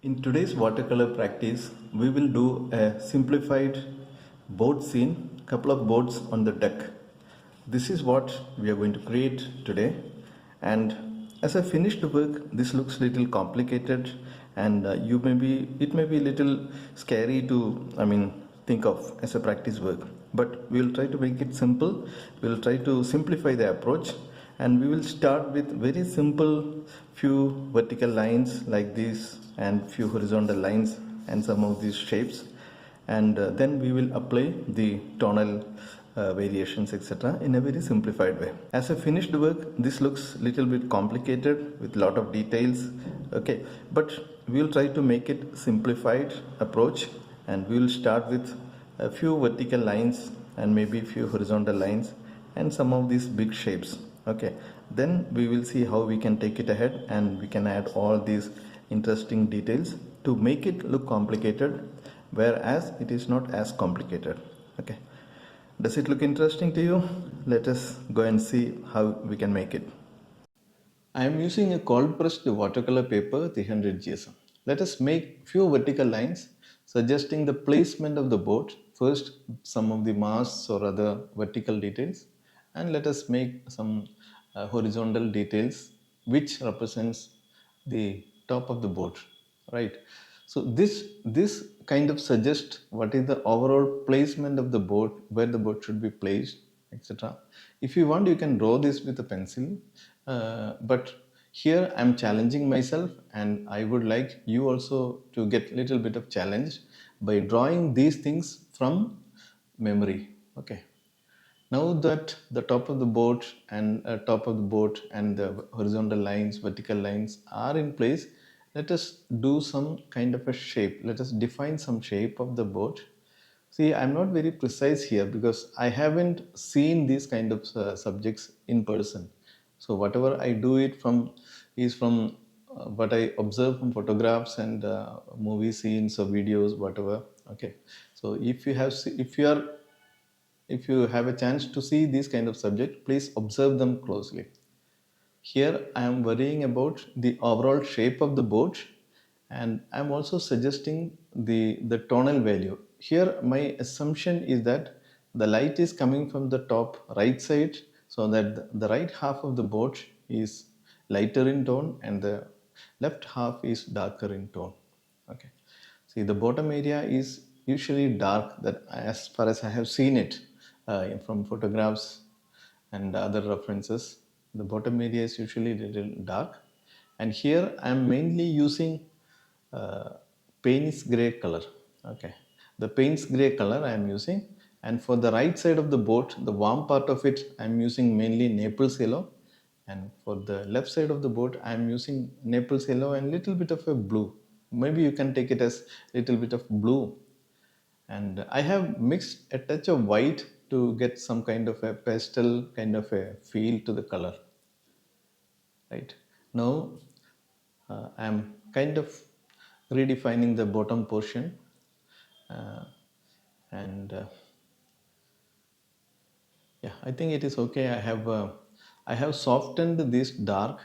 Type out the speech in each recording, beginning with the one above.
In today's watercolor practice, we will do a simplified board scene, couple of boards on the deck. This is what we are going to create today. And as a finished work, this looks little complicated, and it may be little scary to, think of as a practice work. But we will try to make it simple. We will try to simplify the approach, and we will start with very simple few vertical lines like this and few horizontal lines and some of these shapes, and then we will apply the tonal variations, etc., in a very simplified way. As a finished work, this looks little bit complicated with lot of details, okay, but we will try to make it simplified approach, and we will start with a few vertical lines and maybe few horizontal lines and some of these big shapes, okay. Then we will see how we can take it ahead, and we can add all these interesting details to make it look complicated, whereas it is not as complicated, okay. Does it look interesting to you? Let us go and see how we can make it. I am using a cold pressed watercolor paper 300 GSM. Let us make few vertical lines suggesting the placement of the board. First, some of the masks or other vertical details, and let us make some horizontal details which represents the top of the board, right? So this kind of suggests what is the overall placement of the board, where the board should be placed, etc. If you want, you can draw this with a pencil, but here I'm challenging myself, and I would like you also to get little bit of challenge by drawing these things from memory, okay. Now that the top of the boat and the horizontal lines, vertical lines are in place, let us do some kind of a shape. Let us define some shape of the boat. See, I'm not very precise here because I haven't seen these kind of subjects in person. So whatever I do it from is from what I observe from photographs and movie scenes or videos, whatever. Okay. So if you have a chance to see these kind of subject, please observe them closely. Here I am worrying about the overall shape of the board, and I am also suggesting the tonal value. Here my assumption is that the light is coming from the top right side, so that the right half of the board is lighter in tone and the left half is darker in tone, okay. See, the bottom area is usually dark, that as far as I have seen it from photographs and other references. The bottom area is usually a little dark. And here I am mainly using uh, Payne's gray color. Okay, the Payne's gray color I am using. And for the right side of the boat, the warm part of it, I am using mainly Naples yellow. And for the left side of the boat, I am using Naples yellow and little bit of a blue. Maybe you can take it as little bit of blue, and I have mixed a touch of white to get some kind of a pastel kind of a feel to the color, right. Now I am kind of redefining the bottom portion, uh, and yeah, I think it is okay. I have softened this dark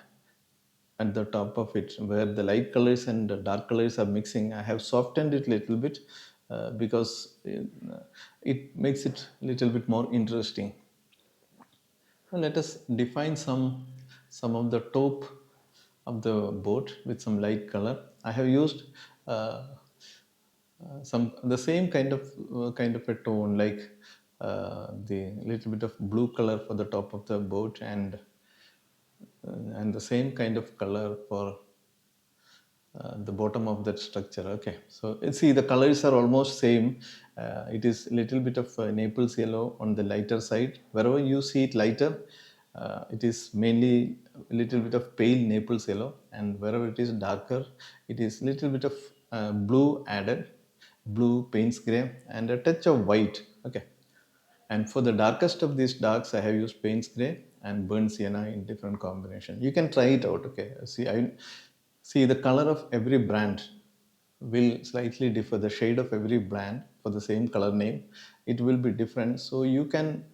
at the top of it, where the light colors and the dark colors are mixing. I have softened it a little bit because it makes it a little bit more interesting. Now let us define some of the top of the boat with some light color. I have used some the same kind of a tone, like the little bit of blue color for the top of the boat, and the same kind of color for the bottom of that structure, okay. So see, the colors are almost same. It is little bit of Naples yellow on the lighter side. Wherever you see it lighter, it is mainly a little bit of pale Naples yellow, and wherever it is darker, it is little bit of blue added, blue Payne's gray and a touch of white, okay. And for the darkest of these darks, I have used Payne's Grey and Burnt Sienna in different combination. You can try it out. Okay. See the color of every brand will slightly differ. The shade of every brand for the same color name, it will be different. So you can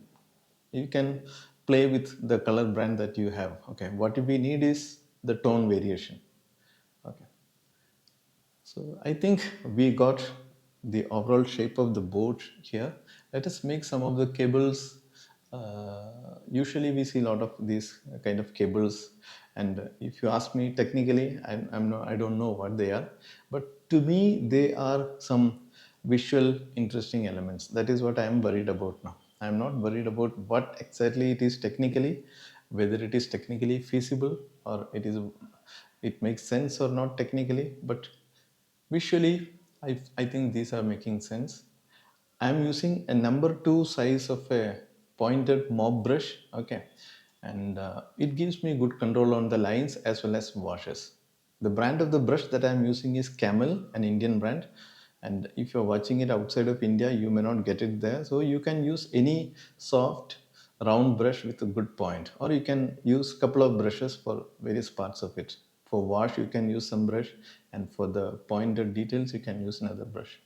play with the color brand that you have. Okay. What we need is the tone variation. Okay. So I think we got the overall shape of the board here. Let us make some of the cables. Usually we see a lot of these kind of cables, and if you ask me technically, I don't know what they are, but to me they are some visual interesting elements. That is what I am worried about now. I am not worried about what exactly it is technically, whether it is technically feasible or it makes sense or not technically, but visually, I think these are making sense. I'm using a number two size of a pointed mop brush, okay, and it gives me good control on the lines as well as washes. The brand of the brush that I'm using is Camel, an Indian brand, and if you're watching it outside of India, you may not get it there. So you can use any soft round brush with a good point, or you can use couple of brushes for various parts of it. For wash, you can use some brush, and for the pointed details, you can use another brush.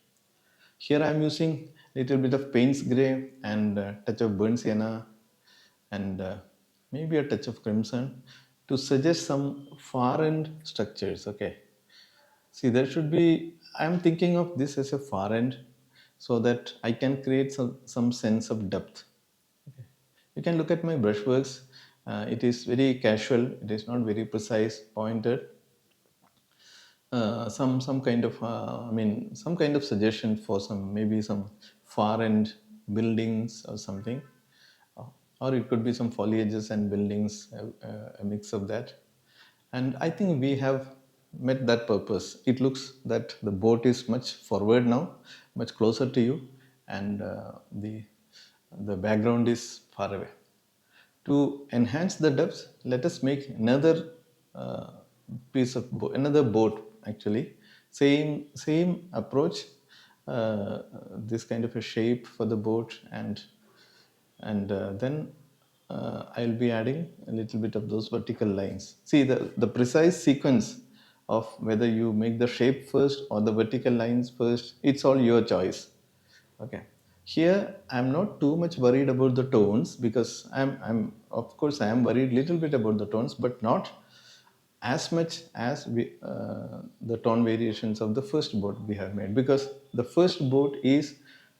Here I am using little bit of Payne's Grey and touch of burnt sienna and maybe a touch of crimson to suggest some far end structures. Okay, see there should be. I am thinking of this as a far end so that I can create some sense of depth. Okay. You can look at my brushworks. It is very casual. It is not very precise, pointed, some kind of some kind of suggestion for some maybe some far end buildings or something. Uh, or it could be some foliages and buildings, a mix of that. And I think we have met that purpose. It looks that the boat is much forward now, much closer to you, and the background is far away. To enhance the depth, let us make another uh, another boat actually. Same approach, this kind of a shape for the boat, and then I'll be adding a little bit of those vertical lines. See the precise sequence of whether you make the shape first or the vertical lines first, it's all your choice. Okay. Here I'm not too much worried about the tones because I'm of course I am worried little bit about the tones, but not as much as the tone variations of the first boat we have made, because the first boat is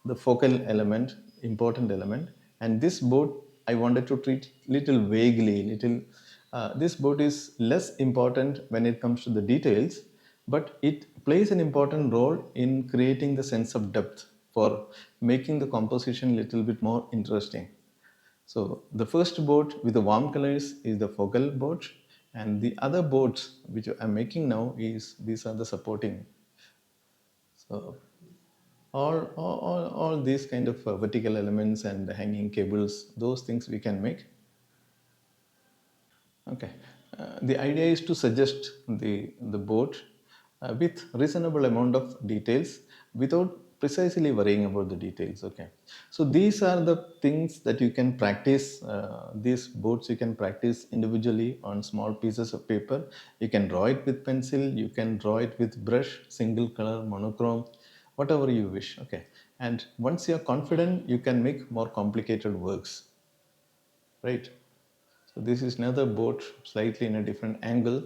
the focal element, important element, and this boat I wanted to treat little vaguely, little. This boat is less important when it comes to the details, but it plays an important role in creating the sense of depth for making the composition little bit more interesting. So the first boat with the warm colors is the focal boat, and the other boats which I'm making now is these are the supporting. So all these kind of vertical elements and hanging cables, those things we can make. Okay. The idea is to suggest the boat with reasonable amount of details without precisely worrying about the details. Okay. So these are the things that you can practice. These boats you can practice individually on small pieces of paper. You can draw it with pencil. You can draw it with brush, single color, monochrome, whatever you wish. Okay. And once you are confident, you can make more complicated works. Right. So this is another boat slightly in a different angle,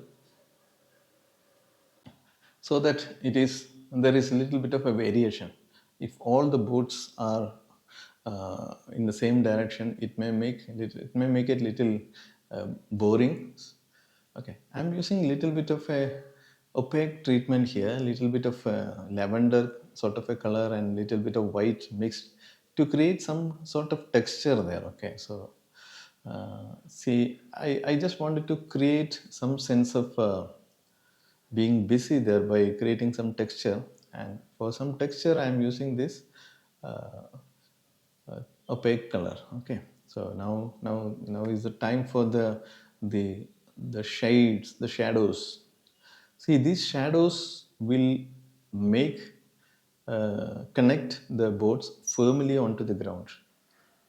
so that it is there is a little bit of a variation. If all the boats are in the same direction, it may make it little boring. Okay, I'm using a little bit of a opaque treatment here, a little bit of lavender sort of a color and little bit of white mixed to create some sort of texture there. Okay, so see, I just wanted to create some sense of being busy there by creating some texture, and for some texture I am using this uh, opaque color. Okay, so now is the time for the the shades, the shadows. See, these shadows will make connect the boards firmly onto the ground.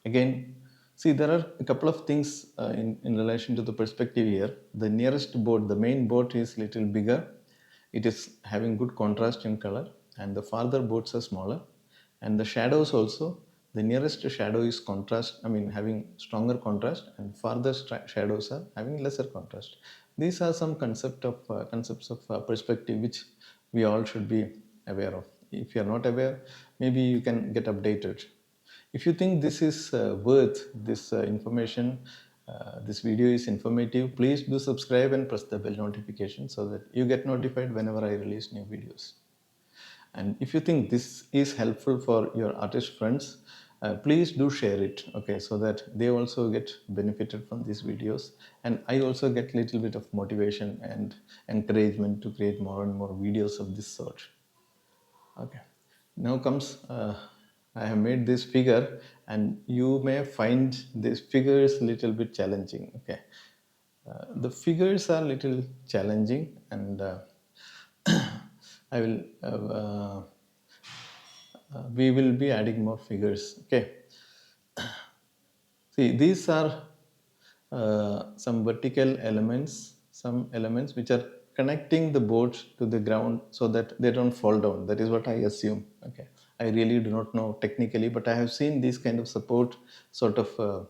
Again, see, there are a couple of things in relation to the perspective here. The nearest board, the main board is little bigger. It is having good contrast in color, and the farther boards are smaller. And the shadows also, the nearest shadow is contrast, having stronger contrast, and farther shadows are having lesser contrast. These are some concepts of perspective which we all should be aware of. If you are not aware, maybe you can get updated. If you think this is worth this information, this video is informative, please do subscribe and press the bell notification so that you get notified whenever I release new videos. And if you think this is helpful for your artist friends, please do share it, okay, so that they also get benefited from these videos, and I also get little bit of motivation and encouragement to create more and more videos of this sort. Okay, now comes I have made this figure, and you may find this figures little bit challenging. Okay, the figures are little challenging, and I will we will be adding more figures. Okay, see, these are some vertical elements, some elements which are connecting the board to the ground so that they don't fall down. That is what I assume. Okay, I really do not know technically, but I have seen these kind of support sort of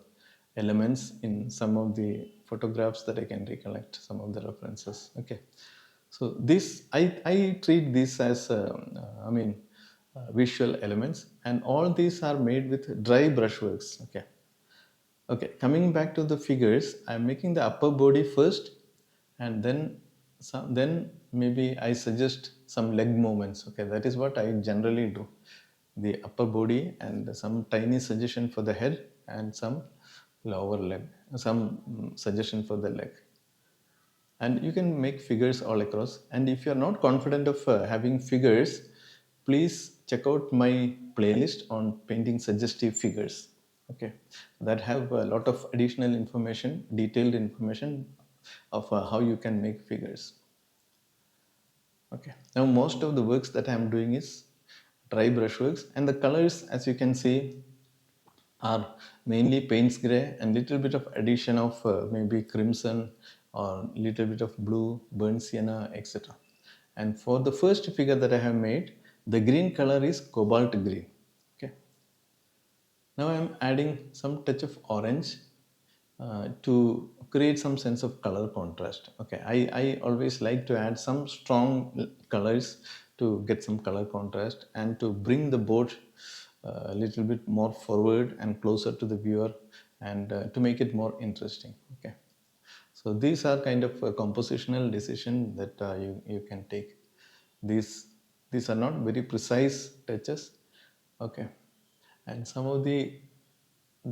elements in some of the photographs that I can recollect, some of the references. Okay, so this I treat this as visual elements, and all these are made with dry brushworks. Okay, okay, coming back to the figures, I'm making the upper body first, and then maybe I suggest some leg movements. Okay, that is what I generally do. The upper body and some tiny suggestion for the head, and some lower leg, some suggestion for the leg. And you can make figures all across. And if you are not confident of having figures, please check out my playlist on painting suggestive figures. Okay, that have a lot of additional information, detailed information of how you can make figures. Okay, now most of the works that I am doing is dry brushworks, and the colors, as you can see, are mainly paints gray and little bit of addition of maybe crimson or little bit of blue, burnt sienna, etc. And for the first figure that I have made, the green color is cobalt green. Okay, now I am adding some touch of orange to create some sense of color contrast. Okay, I always like to add some strong colors to get some color contrast and to bring the board a little bit more forward and closer to the viewer, and to make it more interesting. Okay, so these are kind of a compositional decision that you can take. These are not very precise touches. Okay, and some of the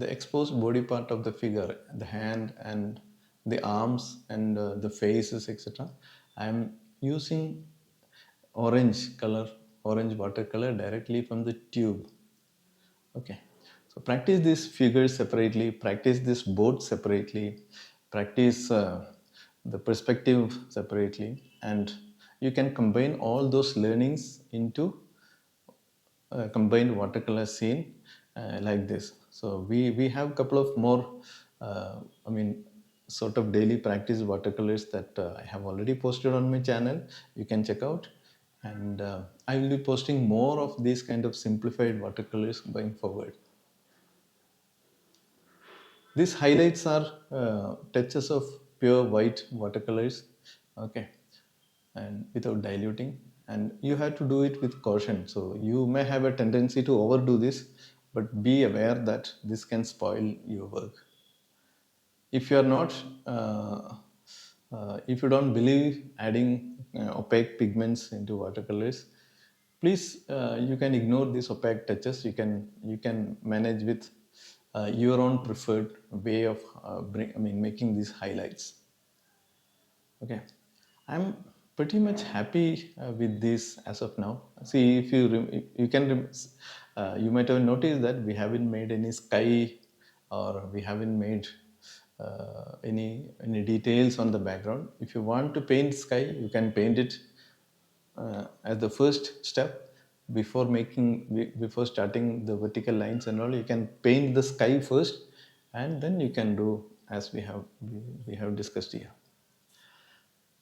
exposed body part of the figure, the hand and the arms and the faces, etc. I am using orange color, orange watercolor directly from the tube. Okay, so practice these figures separately, practice this board separately, practice the perspective separately, and you can combine all those learnings into combined watercolor scene like this. So we have a couple of more sort of daily practice watercolors that I have already posted on my channel. You can check out, and I will be posting more of these kind of simplified watercolors going forward. These highlights are touches of pure white watercolors. Okay, and without diluting, and you have to do it with caution. So you may have a tendency to overdo this, but be aware that this can spoil your work. If you are not if you don't believe adding opaque pigments into watercolors, please you can ignore these opaque touches. You can manage with your own preferred way of making these highlights. Okay, I'm pretty much happy with this as of now. See, if you might have noticed that we haven't made any sky, or we haven't made any details on the background. If you want to paint sky, you can paint it as the first step before starting the vertical lines and all. You can paint the sky first, and then you can do as we have discussed here.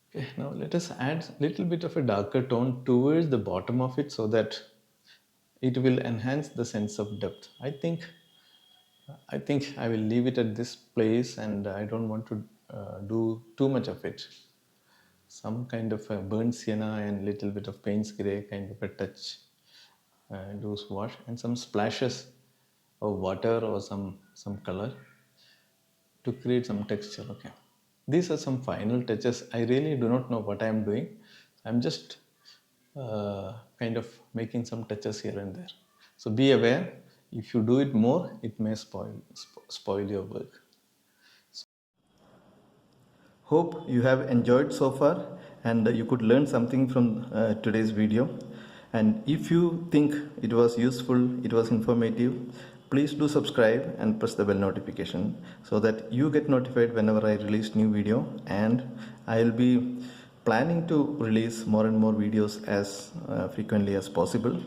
Okay, now let us add a little bit of a darker tone towards the bottom of it so that it will enhance the sense of depth. I think I will leave it at this place, and I don't want to do too much of it. some kind of a burnt sienna and little bit of Payne's grey kind of a touch, loose wash, and some splashes of water or some color to create some texture. Okay, these are some final touches. I really do not know what I am doing. I'm just kind of making some touches here and there. So be aware, if you do it more, it may spoil your work. Hope you have enjoyed so far and you could learn something from today's video. And if you think it was useful, it was informative, please do subscribe and press the bell notification so that you get notified whenever I release new video. And I will be planning to release more and more videos as frequently as possible.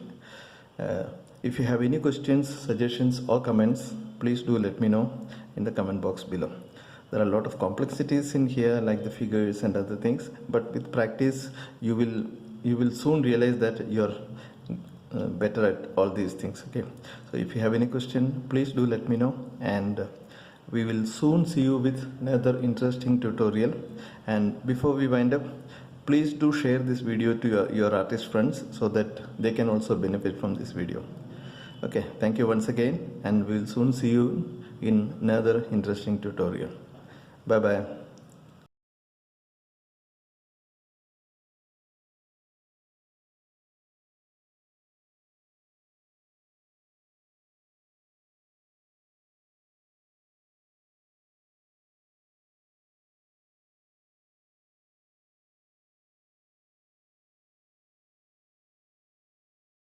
If you have any questions, suggestions or comments, please do let me know in the comment box below. There are a lot of complexities in here, like the figures and other things, but with practice you will soon realize that you're better at all these things. Okay, so if you have any question, please do let me know, and we will soon see you with another interesting tutorial. And before we wind up, please do share this video to your artist friends so that they can also benefit from this video. Okay, thank you once again, and we'll soon see you in another interesting tutorial. Bye bye.